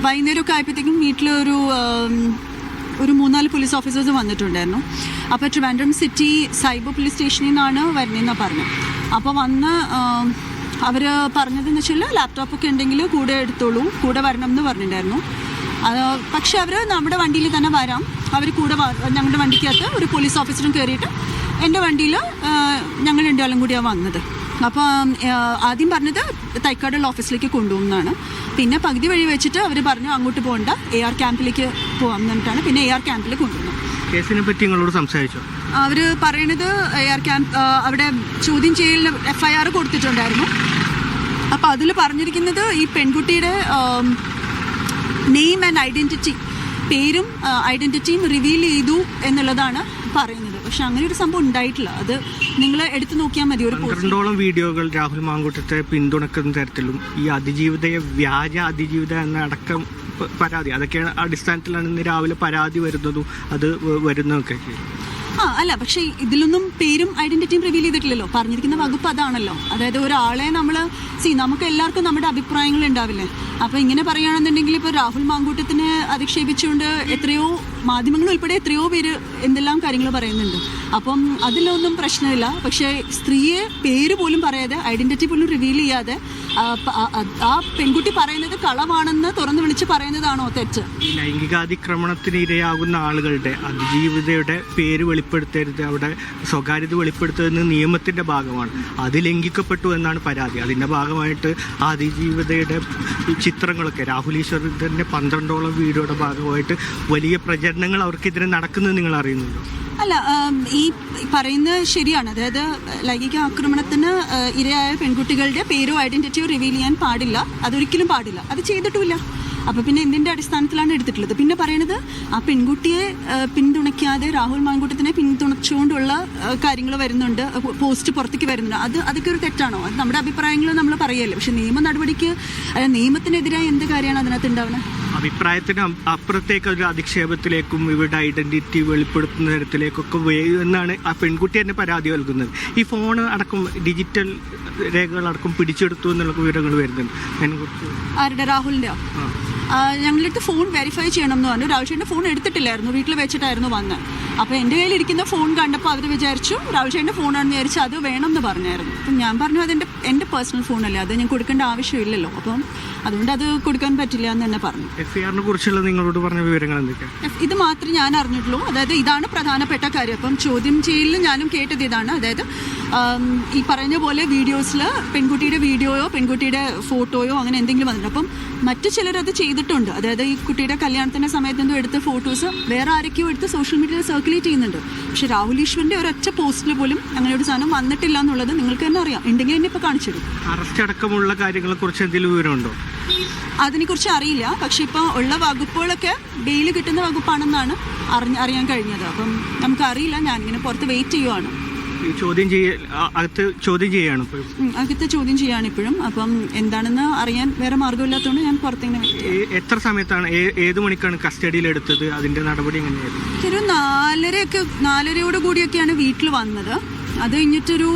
വൈകുന്നേരമൊക്കെ ആയപ്പോഴത്തേക്കും വീട്ടിലൊരു 3-4 പോലീസ് ഓഫീസേഴ്സ് വന്നിട്ടുണ്ടായിരുന്നു. അപ്പോൾ ട്രിവാൻഡ്രം സിറ്റി സൈബർ പോലീസ് സ്റ്റേഷനിൽ നിന്നാണ് വരുന്നതെന്നാണ് പറഞ്ഞത്. അപ്പോൾ വന്ന് അവർ പറഞ്ഞതെന്ന് വെച്ചാൽ ലാപ്ടോപ്പൊക്കെ ഉണ്ടെങ്കിൽ കൂടെ എടുത്തോളൂ, കൂടെ വരണം എന്ന് പറഞ്ഞിട്ടുണ്ടായിരുന്നു. പക്ഷെ അവർ നമ്മുടെ വണ്ടിയിൽ തന്നെ വരാം, അവർ കൂടെ ഞങ്ങളുടെ വണ്ടിക്കകത്ത് ഒരു പോലീസ് ഓഫീസറും കയറിയിട്ട് എൻ്റെ വണ്ടിയിൽ ഞങ്ങൾ രണ്ടാളും കൂടിയാണ് വന്നത്. അപ്പോൾ ആദ്യം പറഞ്ഞത് തൈക്കാടുള്ള ഓഫീസിലേക്ക് കൊണ്ടുപോകുന്നതാണ്. പിന്നെ പകുതി വഴി വെച്ചിട്ട് അവർ പറഞ്ഞു അങ്ങോട്ട് പോകണ്ട, AR ക്യാമ്പിലേക്ക് പോകാൻ എന്നിട്ടാണ് പിന്നെ AR ക്യാമ്പിൽ കൊണ്ടുപോകുന്നത്. കേസിനെ പറ്റി നിങ്ങളോട് സംസാരിച്ചോ? അവർ പറയണത് AR ക്യാമ്പ് അവിടെ ചോദ്യം ചെയ്യലിന് FIR കൊടുത്തിട്ടുണ്ടായിരുന്നു. അപ്പോൾ അതിൽ പറഞ്ഞിരിക്കുന്നത് ഈ പെൺകുട്ടിയുടെ നെയിം ആൻഡ് ഐഡൻറ്റിറ്റി, പേരും ഐഡൻറ്റിറ്റിയും റിവീൽ ചെയ്തു എന്നുള്ളതാണ് പറയുന്നത്. പക്ഷെ അങ്ങനെ ഒരു സംഭവം ഉണ്ടായിട്ടില്ല. അത് നിങ്ങൾ എടുത്തു നോക്കിയാൽ മതി. ഒരു 12ഓളം വീഡിയോകൾ രാഹുൽ മാങ്കൂട്ടത്തെ പിന്തുണക്കുന്ന തരത്തിലും ഈ അതിജീവിതയെ വ്യാജ അതിജീവിത എന്ന അടക്കം പരാതി, അതൊക്കെയാണ് അടിസ്ഥാനത്തിലാണ് ഇന്ന് രാവിലെ പരാതി വരുന്നതും അത് വരുന്നതൊക്കെ. അല്ല, പക്ഷേ ഇതിലൊന്നും പേരും ഐഡന്റിറ്റിയും റിവീൽ ചെയ്തിട്ടില്ലല്ലോ. പറഞ്ഞിരിക്കുന്ന വകുപ്പ് അതാണല്ലോ. അതായത് ഒരാളെ നമുക്ക് എല്ലാവർക്കും നമ്മുടെ അഭിപ്രായങ്ങൾ ഉണ്ടാവില്ലേ. അപ്പോൾ ഇങ്ങനെ പറയുകയാണെന്നുണ്ടെങ്കിൽ ഇപ്പോൾ രാഹുൽ മാങ്കൂട്ടത്തിനെ അധിക്ഷേപിച്ചുകൊണ്ട് എത്രയോ മാധ്യമങ്ങൾ ഉൾപ്പെടെ എത്രയോ പേര് എന്തെല്ലാം കാര്യങ്ങൾ പറയുന്നുണ്ട്. അപ്പം അതിലൊന്നും പ്രശ്നമില്ല. പക്ഷേ സ്ത്രീയെ പേര് പോലും പറയാതെ ഐഡന്റിറ്റി പോലും റിവീൽ ചെയ്യാതെ ആ പെൺകുട്ടി പറയുന്നത് കളവാണെന്ന് തുറന്നു വിളിച്ച് പറയുന്നതാണോ തെറ്റ്? ലൈംഗികാതിക്രമണത്തിന് ഇരയാകുന്ന ആളുകളുടെ അതിജീവിതയുടെ പേര് വെളിപ്പെടുത്തരുത്, അവിടെ സ്വകാര്യത വെളിപ്പെടുത്തുന്നത് നിയമത്തിന്റെ ഭാഗമാണ്. അത് ലംഘിക്കപ്പെട്ടു എന്നാണ് പരാതി. അതിന്റെ ഭാഗമായിട്ട് അതിജീവിതയുടെ ചിത്രങ്ങളൊക്കെ രാഹുൽ ഈശ്വറിന്റെ 12ഓളം വീഡിയോയുടെ ഭാഗമായിട്ട് വലിയ പ്രചരണങ്ങൾ അവർക്കെതിരെ നടക്കുന്നത് നിങ്ങൾ അറിയുന്നുണ്ടോ? അല്ല, ഈ പറയുന്നത് ശരിയാണ്. അതായത് ലൈംഗിക ആക്രമണത്തിന് ഇരയായ പെൺകുട്ടികളുടെ പേരോ ഐഡന്റിറ്റിയോ റിവീൽ ചെയ്യാൻ പാടില്ല, അതൊരിക്കലും പാടില്ല. അത് ചെയ്തിട്ടുമില്ല. അപ്പോൾ പിന്നെ എന്തിൻ്റെ അടിസ്ഥാനത്തിലാണ് എടുത്തിട്ടുള്ളത്? പിന്നെ പറയണത് ആ പെൺകുട്ടിയെ പിന്തുണയ്ക്കാതെ രാഹുൽ മാങ്കൂട്ടത്തിനെ പിന്തുണച്ചുകൊണ്ടുള്ള കാര്യങ്ങൾ വരുന്നുണ്ട്, പോസ്റ്റ് പുറത്തേക്ക് വരുന്നുണ്ട്. അതൊക്കെ ഒരു തെറ്റാണോ? അത് നമ്മുടെ അഭിപ്രായങ്ങൾ നമ്മൾ പറയല്ലേ. പക്ഷെ നിയമത്തിനെതിരായ എന്ത് കാര്യമാണ് അതിനകത്ത് ഉണ്ടാവുന്നത്? അഭിപ്രായത്തിന് അപ്പുറത്തേക്ക് ഒരു അധിക്ഷേപത്തിലേക്കും ഇവരുടെ ഐഡന്റിറ്റി വെളിപ്പെടുത്തുന്ന തരത്തിലേക്കൊക്കെ എന്നാണ് ആ പെൺകുട്ടി തന്നെ പരാതി നൽകുന്നത്. ഈ ഫോൺ അടക്കം ഡിജിറ്റൽ രേഖകളടക്കം പിടിച്ചെടുത്തു എന്നുള്ള വിവരങ്ങൾ വരുന്നുണ്ട്. അതിനെക്കുറിച്ച് ആരുടെ? രാഹുലിൻ്റെയോ? ഞങ്ങളടുത്ത് ഫോൺ വെരിഫൈ ചെയ്യണം എന്ന് പറഞ്ഞു. രാഹുൽ ചേട്ടൻ്റെ ഫോൺ എടുത്തിട്ടില്ലായിരുന്നു, വീട്ടിൽ വെച്ചിട്ടായിരുന്നു വന്നത്. അപ്പോൾ എൻ്റെ കയ്യിലിരിക്കുന്ന ഫോൺ കണ്ടപ്പോൾ അവർ വിചാരിച്ചു രാഹുൽ ചേട്ടൻ്റെ ഫോണാണെന്ന് വിചാരിച്ചു അത് വേണം എന്ന് പറഞ്ഞായിരുന്നു. അപ്പം ഞാൻ പറഞ്ഞു എൻ്റെ പേഴ്സണൽ ഫോണല്ലേ, അത് ഞാൻ കൊടുക്കേണ്ട ആവശ്യമില്ലല്ലോ, അപ്പം അതുകൊണ്ട് അത് കൊടുക്കാൻ പറ്റില്ല എന്ന് തന്നെ പറഞ്ഞു. FIR കുറിച്ചുള്ള നിങ്ങളോട് പറഞ്ഞ വിവരങ്ങൾ എന്തൊക്കെയാണ്? ഇത് മാത്രമേ ഞാൻ അറിഞ്ഞിട്ടുള്ളൂ. അതായത് ഇതാണ് പ്രധാനപ്പെട്ട കാര്യം. അപ്പം ചോദ്യം ചെയ്യലിൽ ഞാനും കേട്ടത് ഇതാണ്. അതായത് ഈ പറഞ്ഞ പോലെ വീഡിയോസിൽ പെൺകുട്ടിയുടെ വീഡിയോയോ പെൺകുട്ടിയുടെ ഫോട്ടോയോ അങ്ങനെ എന്തെങ്കിലും വന്നിട്ടുണ്ട്. അപ്പം മറ്റു ചിലരത് ചെയ്തിട്ടുണ്ട്. അതായത് ഈ കുട്ടിയുടെ കല്യാണത്തിൻ്റെ സമയത്തെന്തോ എടുത്ത ഫോട്ടോസ് വേറെ ആരൊക്കെയോ എടുത്ത് സോഷ്യൽ മീഡിയയിൽ സർക്കുലേറ്റ് ചെയ്യുന്നുണ്ട്. പക്ഷേ രാഹുൽ ഈശ്വറിൻ്റെ ഒരൊറ്റ പോസ്റ്റിൽ പോലും അങ്ങനെ ഒരു സാധനം വന്നിട്ടില്ല എന്നുള്ളത് നിങ്ങൾക്ക് തന്നെ അറിയാം. ഉണ്ടെങ്കിൽ തന്നെ ഇപ്പോൾ കാണിച്ചു തരും. അറസ്റ്റ് അടക്കമുള്ള കാര്യങ്ങളെക്കുറിച്ച് എന്തെങ്കിലും വിവരമുണ്ടോ? അതിനെക്കുറിച്ച് അറിയില്ല. പക്ഷെ ഇപ്പോൾ ഉള്ള വകുപ്പുകളൊക്കെ ബെയിൽ കിട്ടുന്ന വകുപ്പാണെന്നാണ് അറിയാൻ കഴിഞ്ഞത്. അപ്പം നമുക്കറിയില്ല. ഞാനിങ്ങനെ പുറത്ത് വെയിറ്റ് ചെയ്യുവാണ്. അകത്ത് ചോദ്യം ചെയ്യാണ് ഇപ്പോഴും. അപ്പം എന്താണെന്ന് അറിയാൻ വേറെ മാർഗമില്ലാത്തതുകൊണ്ട് ഞാൻ പുറത്തേക്ക് വെയിറ്റ് ചെയ്യാം. എത്ര സമയത്താണ്, ഏത് മണിക്കാണ് കസ്റ്റഡിയിൽ എടുത്തത്? അതിന്റെ നടപടി എങ്ങനെയായിരുന്നു? ഒരു 4:30 കൂടിയൊക്കെയാണ് വീട്ടിൽ വന്നത്. അത് കഴിഞ്ഞിട്ടൊരു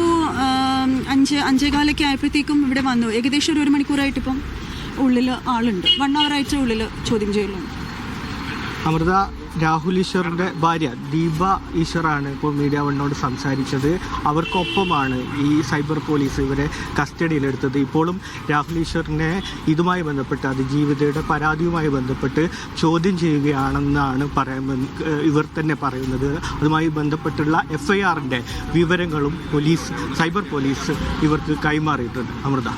5-5:15 ആയപ്പോഴത്തേക്കും ഇവിടെ വന്നു. ഏകദേശം 1 മണിക്കൂറായിട്ട് ഇപ്പം ഉള്ളിൽ ആളുണ്ട്. 1 hour ഉള്ളിൽ ചോദ്യം ചെയ്യലുണ്ട്. അമൃത, രാഹുൽ ഈശ്വറിൻ്റെ ഭാര്യ ദീപ ഈശ്വറാണ് ഇപ്പോൾ മീഡിയ വണ്ണോട് സംസാരിച്ചത്. അവർക്കൊപ്പമാണ് ഈ സൈബർ പോലീസ് ഇവരെ കസ്റ്റഡിയിലെടുത്തത്. ഇപ്പോഴും രാഹുൽ ഈശ്വറിനെ ഇതുമായി ബന്ധപ്പെട്ട് അതിജീവിതയുടെ പരാതിയുമായി ബന്ധപ്പെട്ട് ചോദ്യം ചെയ്യുകയാണെന്നാണ് ഇവർ തന്നെ പറയുന്നത്. അതുമായി ബന്ധപ്പെട്ടുള്ള FIRൻ്റെ വിവരങ്ങളും സൈബർ പോലീസ് ഇവർക്ക് കൈമാറിയിട്ടുണ്ട്. അമൃത.